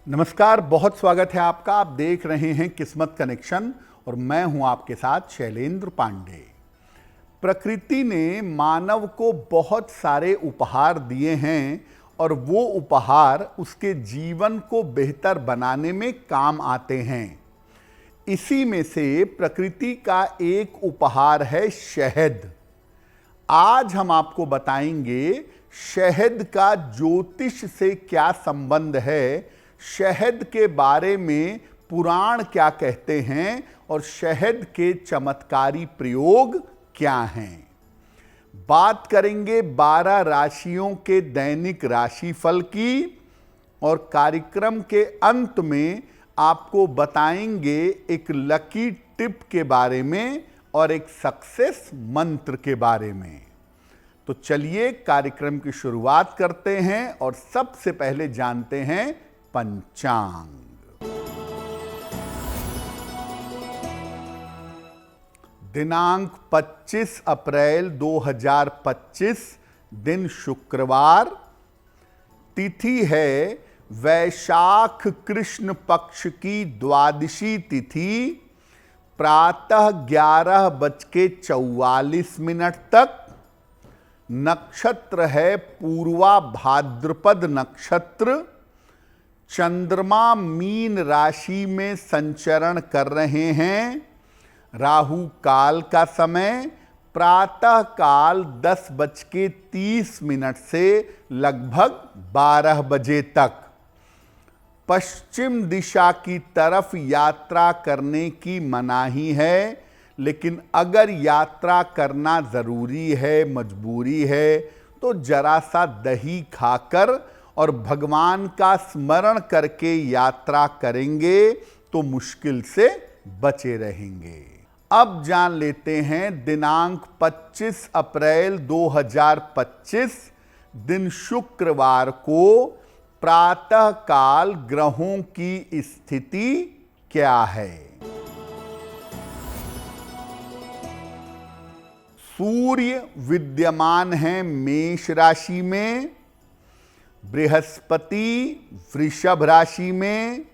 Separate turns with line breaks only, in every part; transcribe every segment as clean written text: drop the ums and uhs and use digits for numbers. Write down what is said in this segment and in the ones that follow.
नमस्कार, बहुत स्वागत है आपका। आप देख रहे हैं किस्मत कनेक्शन और मैं हूं आपके साथ शैलेंद्र पांडे। प्रकृति ने मानव को बहुत सारे उपहार दिए हैं और वो उपहार उसके जीवन को बेहतर बनाने में काम आते हैं। इसी में से प्रकृति का एक उपहार है शहद। आज हम आपको बताएंगे शहद का ज्योतिष से क्या संबंध है, शहद के बारे में पुराण क्या कहते हैं और शहद के चमत्कारी प्रयोग क्या हैं। बात करेंगे 12 राशियों के दैनिक राशिफल की और कार्यक्रम के अंत में आपको बताएंगे एक लकी टिप के बारे में और एक सक्सेस मंत्र के बारे में। तो चलिए कार्यक्रम की शुरुआत करते हैं और सबसे पहले जानते हैं पंचांग। दिनांक 25 अप्रैल 2025, दिन शुक्रवार, तिथि है वैशाख कृष्ण पक्ष की द्वादशी तिथि, प्रातः 11:44 तक। नक्षत्र है पूर्वा भाद्रपद नक्षत्र। चंद्रमा मीन राशि में संचरण कर रहे हैं। राहु काल का समय प्रातः काल 10:30 से लगभग 12 बजे तक। पश्चिम दिशा की तरफ यात्रा करने की मनाही है, लेकिन अगर यात्रा करना ज़रूरी है, मजबूरी है, तो जरा सा दही खाकर और भगवान का स्मरण करके यात्रा करेंगे तो मुश्किल से बचे रहेंगे। अब जान लेते हैं दिनांक 25 अप्रैल 2025, दिन शुक्रवार को प्रातः काल ग्रहों की स्थिति क्या है। सूर्य विद्यमान है मेष राशि में, बृहस्पति वृषभ राशि में,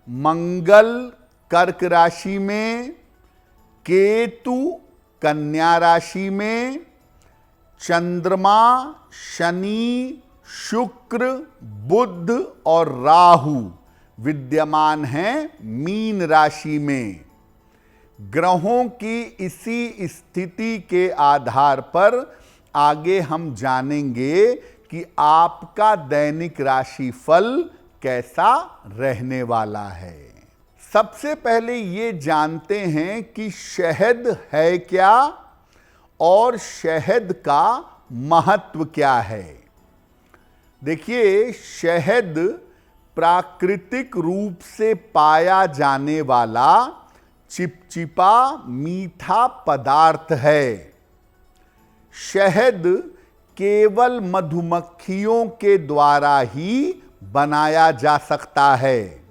मंगल कर्क राशि में, केतु कन्या राशि में, चंद्रमा शनि शुक्र बुध और राहु विद्यमान हैं मीन राशि में। ग्रहों की इसी स्थिति के आधार पर आगे हम जानेंगे कि आपका दैनिक राशिफल कैसा रहने वाला है। सबसे पहले ये जानते हैं कि शहद है क्या और शहद का महत्व क्या है। देखिए, शहद प्राकृतिक रूप से पाया जाने वाला चिपचिपा मीठा पदार्थ है। शहद केवल मधुमक्खियों के द्वारा ही बनाया जा सकता है।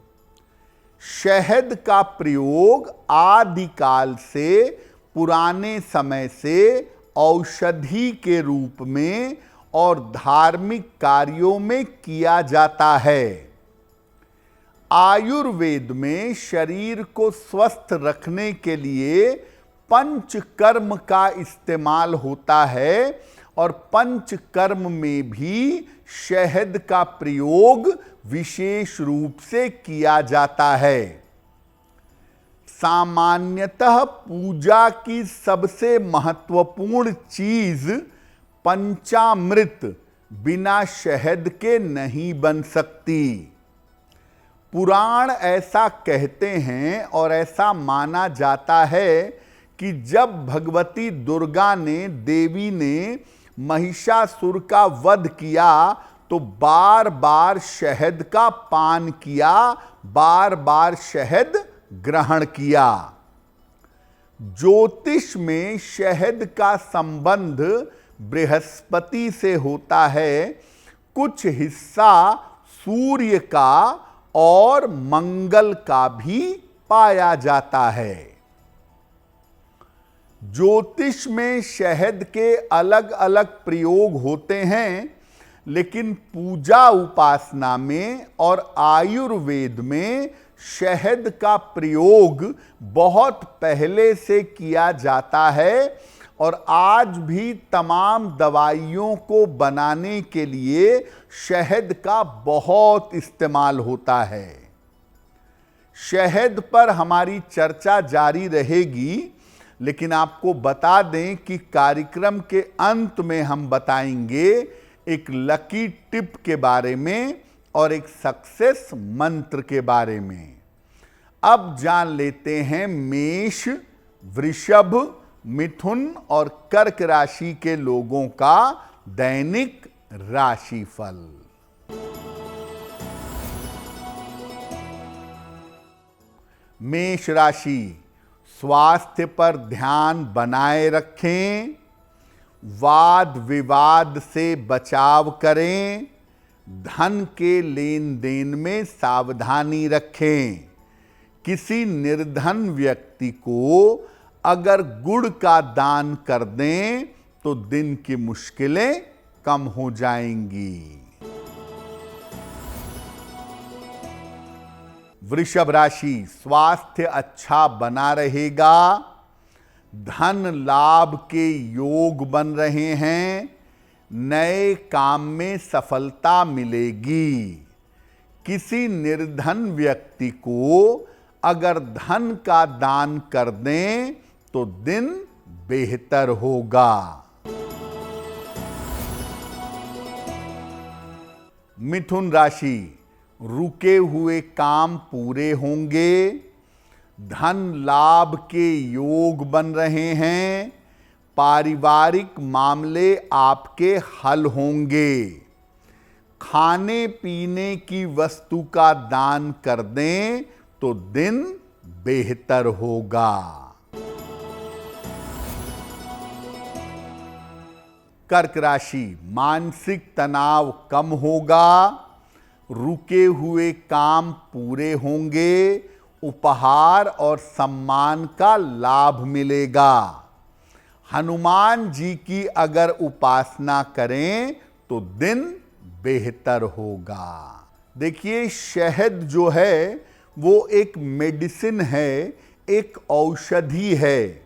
शहद का प्रयोग आदिकाल से, पुराने समय से औषधि के रूप में और धार्मिक कार्यों में किया जाता है। आयुर्वेद में शरीर को स्वस्थ रखने के लिए पंचकर्म का इस्तेमाल होता है और पंचकर्म में भी शहद का प्रयोग विशेष रूप से किया जाता है। सामान्यतः पूजा की सबसे महत्वपूर्ण चीज पंचामृत बिना शहद के नहीं बन सकती। पुराण ऐसा कहते हैं और ऐसा माना जाता है कि जब भगवती दुर्गा ने, देवी ने महिषासुर का वध किया तो बार बार शहद का पान किया, बार बार शहद ग्रहण किया। ज्योतिष में शहद का संबंध बृहस्पति से होता है, कुछ हिस्सा सूर्य का और मंगल का भी पाया जाता है। ज्योतिष में शहद के अलग अलग प्रयोग होते हैं, लेकिन पूजा उपासना में और आयुर्वेद में शहद का प्रयोग बहुत पहले से किया जाता है और आज भी तमाम दवाइयों को बनाने के लिए शहद का बहुत इस्तेमाल होता है। शहद पर हमारी चर्चा जारी रहेगी, लेकिन आपको बता दें कि कार्यक्रम के अंत में हम बताएंगे एक लकी टिप के बारे में और एक सक्सेस मंत्र के बारे में। अब जान लेते हैं मेष, वृषभ, मिथुन और कर्क राशि के लोगों का दैनिक राशिफल। मेष राशि, स्वास्थ्य पर ध्यान बनाए रखें, वाद विवाद से बचाव करें, धन के लेन देन में सावधानी रखें। किसी निर्धन व्यक्ति को अगर गुड़ का दान कर दें तो दिन की मुश्किलें कम हो जाएंगी। वृषभ राशि, स्वास्थ्य अच्छा बना रहेगा, धन लाभ के योग बन रहे हैं, नए काम में सफलता मिलेगी। किसी निर्धन व्यक्ति को अगर धन का दान कर दें तो दिन बेहतर होगा। मिथुन राशि, रुके हुए काम पूरे होंगे, धन लाभ के योग बन रहे हैं, पारिवारिक मामले आपके हल होंगे। खाने पीने की वस्तु का दान कर दें तो दिन बेहतर होगा। कर्क राशि, मानसिक तनाव कम होगा, रुके हुए काम पूरे होंगे, उपहार और सम्मान का लाभ मिलेगा। हनुमान जी की अगर उपासना करें तो दिन बेहतर होगा। देखिए, शहद जो है वो एक मेडिसिन है, एक औषधि है।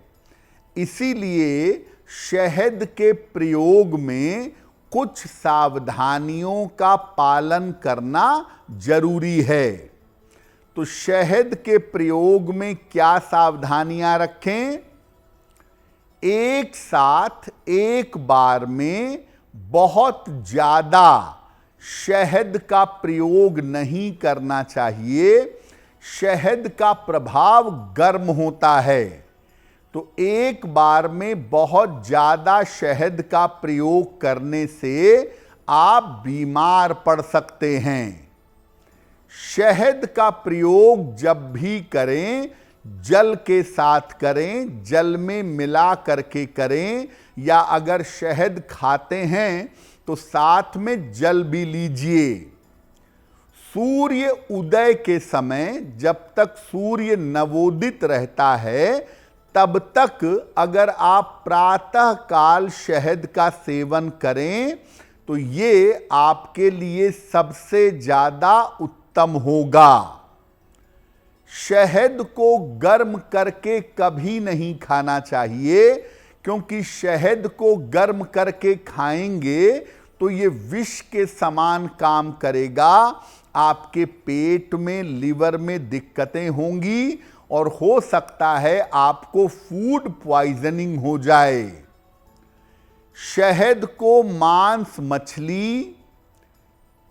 इसीलिए शहद के प्रयोग में कुछ सावधानियों का पालन करना जरूरी है। तो शहद के प्रयोग में क्या सावधानियां रखें? एक साथ एक बार में बहुत ज्यादा शहद का प्रयोग नहीं करना चाहिए। शहद का प्रभाव गर्म होता है, तो एक बार में बहुत ज्यादा शहद का प्रयोग करने से आप बीमार पड़ सकते हैं। शहद का प्रयोग जब भी करें, जल के साथ करें, जल में मिला करके करें, या अगर शहद खाते हैं तो साथ में जल भी लीजिए। सूर्य उदय के समय, जब तक सूर्य नवोदित रहता है, तब तक अगर आप प्रातः काल शहद का सेवन करें तो ये आपके लिए सबसे ज्यादा उत्तम होगा। शहद को गर्म करके कभी नहीं खाना चाहिए, क्योंकि शहद को गर्म करके खाएंगे तो ये विष के समान काम करेगा। आपके पेट में, लिवर में दिक्कतें होंगी और हो सकता है आपको फूड पॉइजनिंग हो जाए। शहद को मांस, मछली,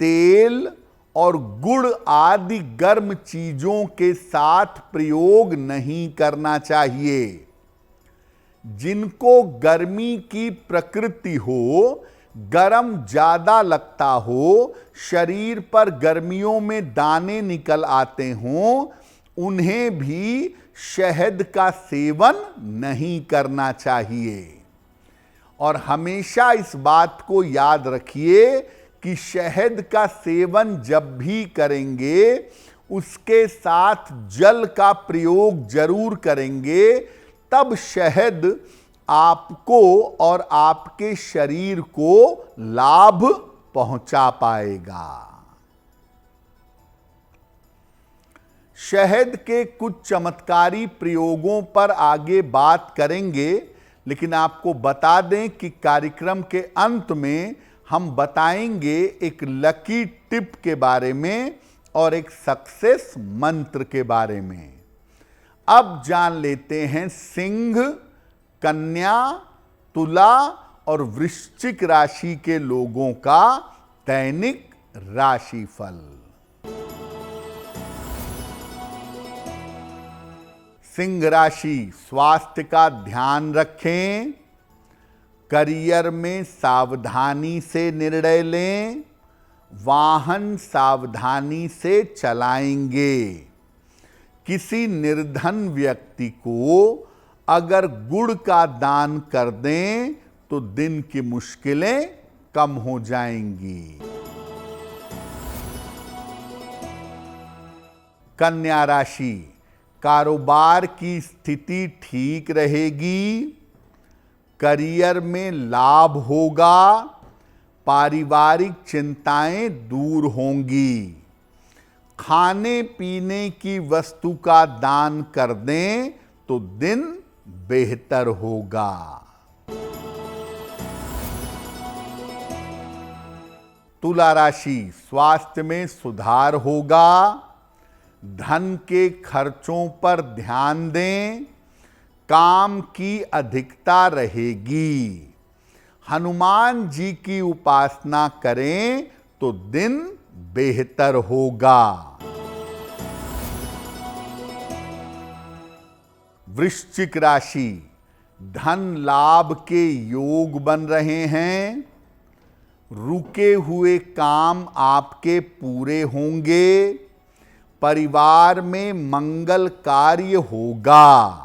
तेल और गुड़ आदि गर्म चीजों के साथ प्रयोग नहीं करना चाहिए। जिनको गर्मी की प्रकृति हो, गरम ज्यादा लगता हो, शरीर पर गर्मियों में दाने निकल आते हों, उन्हें भी शहद का सेवन नहीं करना चाहिए। और हमेशा इस बात को याद रखिए कि शहद का सेवन जब भी करेंगे, उसके साथ जल का प्रयोग जरूर करेंगे, तब शहद आपको और आपके शरीर को लाभ पहुंचा पाएगा। शहद के कुछ चमत्कारी प्रयोगों पर आगे बात करेंगे, लेकिन आपको बता दें कि कार्यक्रम के अंत में हम बताएंगे एक लकी टिप के बारे में और एक सक्सेस मंत्र के बारे में। अब जान लेते हैं सिंह, कन्या, तुला और वृश्चिक राशि के लोगों का दैनिक राशिफल। सिंह राशि, स्वास्थ्य का ध्यान रखें, करियर में सावधानी से निर्णय लें, वाहन सावधानी से चलाएंगे। किसी निर्धन व्यक्ति को अगर गुड़ का दान कर दें तो दिन की मुश्किलें कम हो जाएंगी। कन्या राशि, कारोबार की स्थिति ठीक रहेगी, करियर में लाभ होगा, पारिवारिक चिंताएं दूर होंगी। खाने पीने की वस्तु का दान कर दें तो दिन बेहतर होगा। तुला राशि, स्वास्थ्य में सुधार होगा, धन के खर्चों पर ध्यान दें, काम की अधिकता रहेगी। हनुमान जी की उपासना करें तो दिन बेहतर होगा। वृश्चिक राशि, धन लाभ के योग बन रहे हैं, रुके हुए काम आपके पूरे होंगे, परिवार में मंगल कार्य होगा।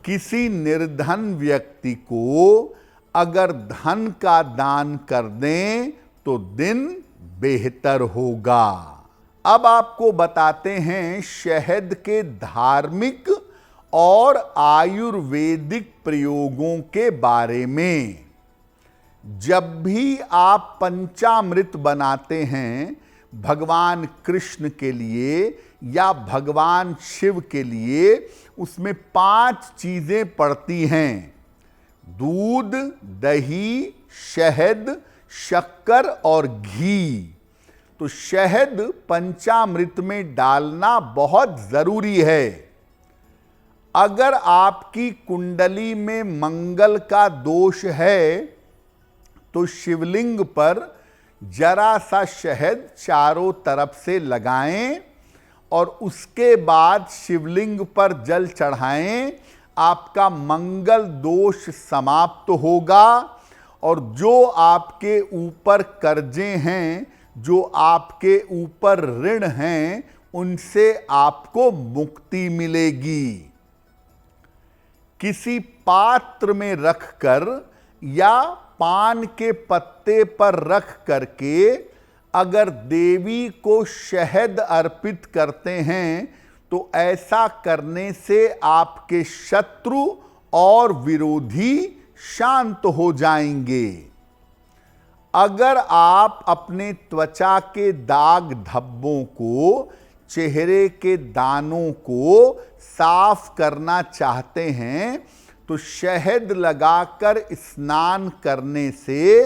किसी निर्धन व्यक्ति को अगर धन का दान कर दें तो दिन बेहतर होगा। अब आपको बताते हैं शहद के धार्मिक और आयुर्वेदिक प्रयोगों के बारे में। जब भी आप पंचामृत बनाते हैं भगवान कृष्ण के लिए या भगवान शिव के लिए, उसमें 5 चीजें पड़ती हैं: दूध, दही, शहद, शक्कर और घी। तो शहद पंचामृत में डालना बहुत जरूरी है। अगर आपकी कुंडली में मंगल का दोष है तो शिवलिंग पर जरा सा शहद चारों तरफ से लगाएं और उसके बाद शिवलिंग पर जल चढ़ाएं। आपका मंगल दोष समाप्त होगा और जो आपके ऊपर कर्जे हैं, जो आपके ऊपर ऋण हैं, उनसे आपको मुक्ति मिलेगी। किसी पात्र में रखकर या पान के पत्ते पर रख करके अगर देवी को शहद अर्पित करते हैं तो ऐसा करने से आपके शत्रु और विरोधी शांत हो जाएंगे। अगर आप अपने त्वचा के दाग धब्बों को, चेहरे के दानों को साफ करना चाहते हैं तो शहद लगाकर स्नान करने से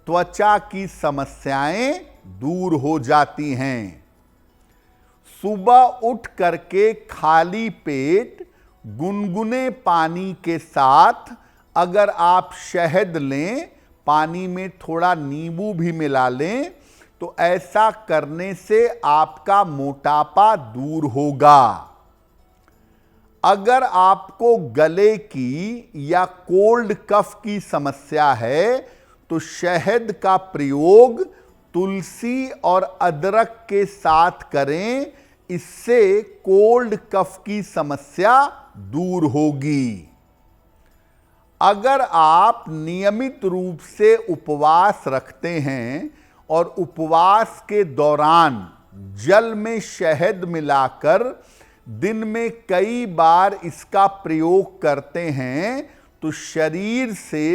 त्वचा की समस्याएं दूर हो जाती हैं। सुबह उठ करके खाली पेट गुनगुने पानी के साथ अगर आप शहद लें, पानी में थोड़ा नींबू भी मिला लें, तो ऐसा करने से आपका मोटापा दूर होगा। अगर आपको गले की या कोल्ड कफ की समस्या है तो शहद का प्रयोग तुलसी और अदरक के साथ करें, इससे कोल्ड कफ की समस्या दूर होगी। अगर आप नियमित रूप से उपवास रखते हैं और उपवास के दौरान जल में शहद मिलाकर दिन में कई बार इसका प्रयोग करते हैं तो शरीर से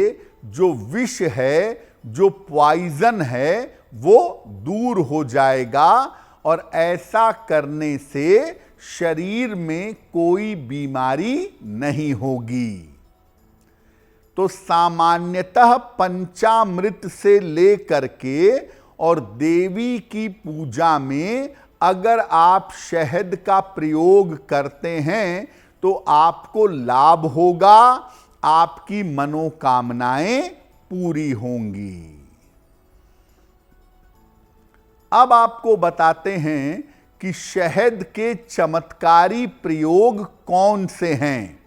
जो विष है, जो पॉइजन है, वो दूर हो जाएगा और ऐसा करने से शरीर में कोई बीमारी नहीं होगी। तो सामान्यतः पंचामृत से लेकर के और देवी की पूजा में अगर आप शहद का प्रयोग करते हैं तो आपको लाभ होगा, आपकी मनोकामनाएं पूरी होंगी। अब आपको बताते हैं कि शहद के चमत्कारी प्रयोग कौन से हैं।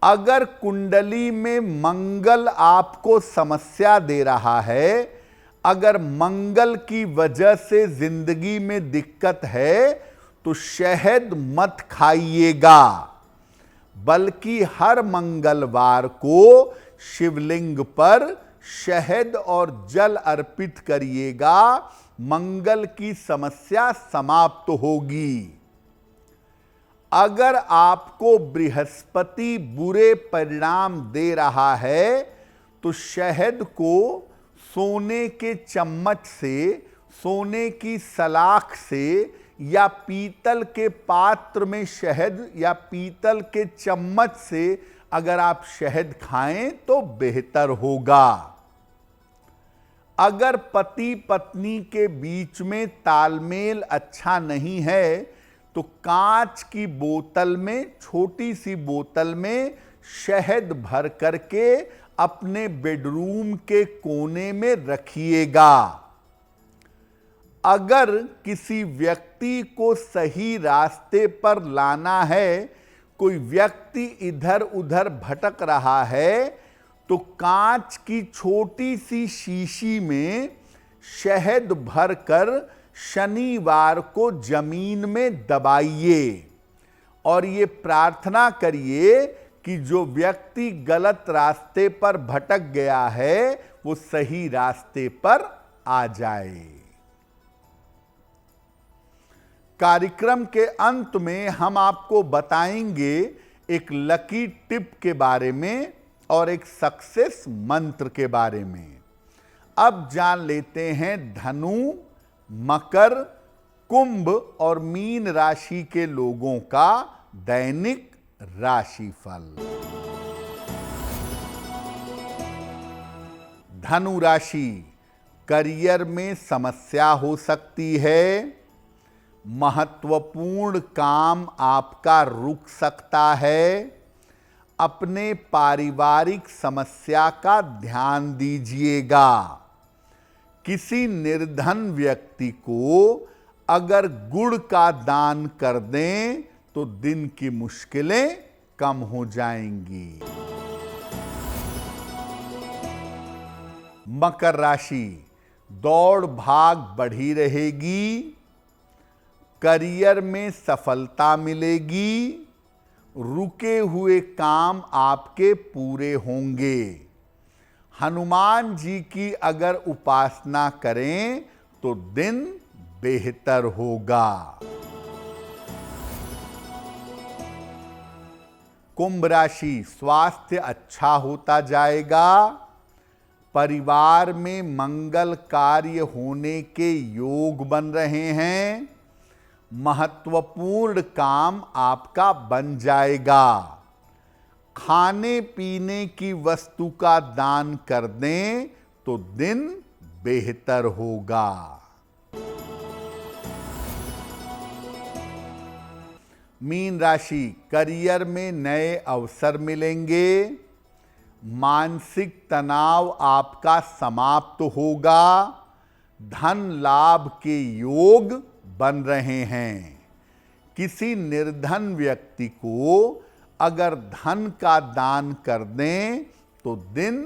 अगर कुंडली में मंगल आपको समस्या दे रहा है, अगर मंगल की वजह से जिंदगी में दिक्कत है, तो शहद मत खाइएगा, बल्कि हर मंगलवार को शिवलिंग पर शहद और जल अर्पित करिएगा। मंगल की समस्या समाप्त होगी। अगर आपको बृहस्पति बुरे परिणाम दे रहा है, तो शहद को सोने के चम्मच से, सोने की सलाख से या पीतल के पात्र में शहद या पीतल के चम्मच से अगर आप शहद खाएं तो बेहतर होगा। अगर पति पत्नी के बीच में तालमेल अच्छा नहीं है, तो कांच की बोतल में, छोटी सी बोतल में शहद भर करके अपने बेडरूम के कोने में रखिएगा। अगर किसी व्यक्ति को सही रास्ते पर लाना है, कोई व्यक्ति इधर उधर भटक रहा है, तो कांच की छोटी सी शीशी में शहद भरकर शनिवार को जमीन में दबाइए और ये प्रार्थना करिए कि जो व्यक्ति गलत रास्ते पर भटक गया है वो सही रास्ते पर आ जाए। कार्यक्रम के अंत में हम आपको बताएंगे एक लकी टिप के बारे में और एक सक्सेस मंत्र के बारे में। अब जान लेते हैं धनु, मकर, कुंभ और मीन राशि के लोगों का दैनिक राशिफल। धनु राशि, करियर में समस्या हो सकती है, महत्वपूर्ण काम आपका रुक सकता है। अपने पारिवारिक समस्या का ध्यान दीजिएगा। किसी निर्धन व्यक्ति को अगर गुड़ का दान कर दें तो दिन की मुश्किलें कम हो जाएंगी। मकर राशि, दौड़ भाग बढ़ी रहेगी, करियर में सफलता मिलेगी, रुके हुए काम आपके पूरे होंगे। हनुमान जी की अगर उपासना करें तो दिन बेहतर होगा। कुंभ राशि, स्वास्थ्य अच्छा होता जाएगा, परिवार में मंगल कार्य होने के योग बन रहे हैं, महत्वपूर्ण काम आपका बन जाएगा। खाने पीने की वस्तु का दान कर दें तो दिन बेहतर होगा। मीन राशि, करियर में नए अवसर मिलेंगे, मानसिक तनाव आपका समाप्त होगा, धन लाभ के योग बन रहे हैं। किसी निर्धन व्यक्ति को अगर धन का दान कर दें तो दिन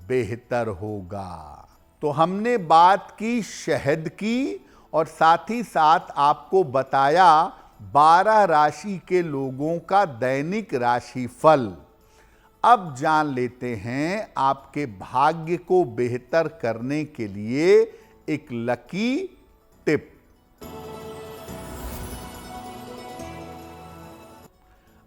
बेहतर होगा। तो हमने बात की शहद की और साथ ही साथ आपको बताया 12 राशि के लोगों का दैनिक राशिफल। अब जान लेते हैं आपके भाग्य को बेहतर करने के लिए एक लकी टिप।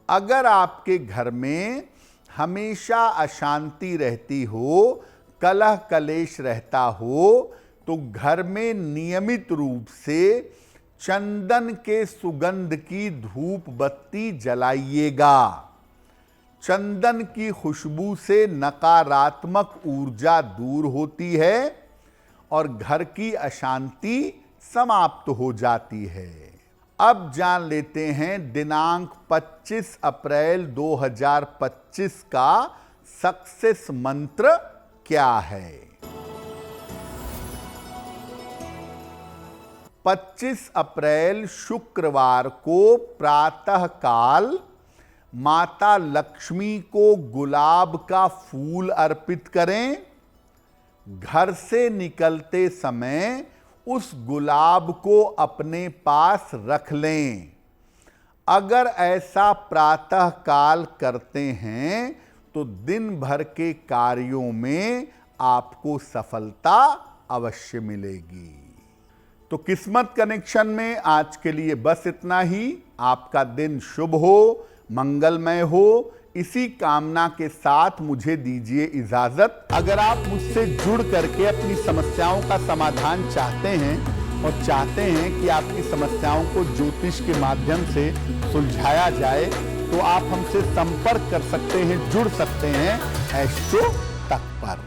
अगर आपके घर में हमेशा अशांति रहती हो, कलह कलेश रहता हो, तो घर में नियमित रूप से चंदन के सुगंध की धूप बत्ती जलाइएगा। चंदन की खुशबू से नकारात्मक ऊर्जा दूर होती है और घर की अशांति समाप्त हो जाती है। अब जान लेते हैं दिनांक 25 अप्रैल 2025 का सक्सेस मंत्र क्या है। 25 अप्रैल शुक्रवार को प्रातः काल माता लक्ष्मी को गुलाब का फूल अर्पित करें। घर से निकलते समय उस गुलाब को अपने पास रख लें। अगर ऐसा प्रातः काल करते हैं तो दिन भर के कार्यों में आपको सफलता अवश्य मिलेगी। तो किस्मत कनेक्शन में आज के लिए बस इतना ही। आपका दिन शुभ हो, मंगलमय हो, इसी कामना के साथ मुझे दीजिए इजाजत। अगर आप मुझसे जुड़ करके अपनी समस्याओं का समाधान चाहते हैं और चाहते हैं कि आपकी समस्याओं को ज्योतिष के माध्यम से सुलझाया जाए, तो आप हमसे संपर्क कर सकते हैं, जुड़ सकते हैं एस्ट्रो तक पर।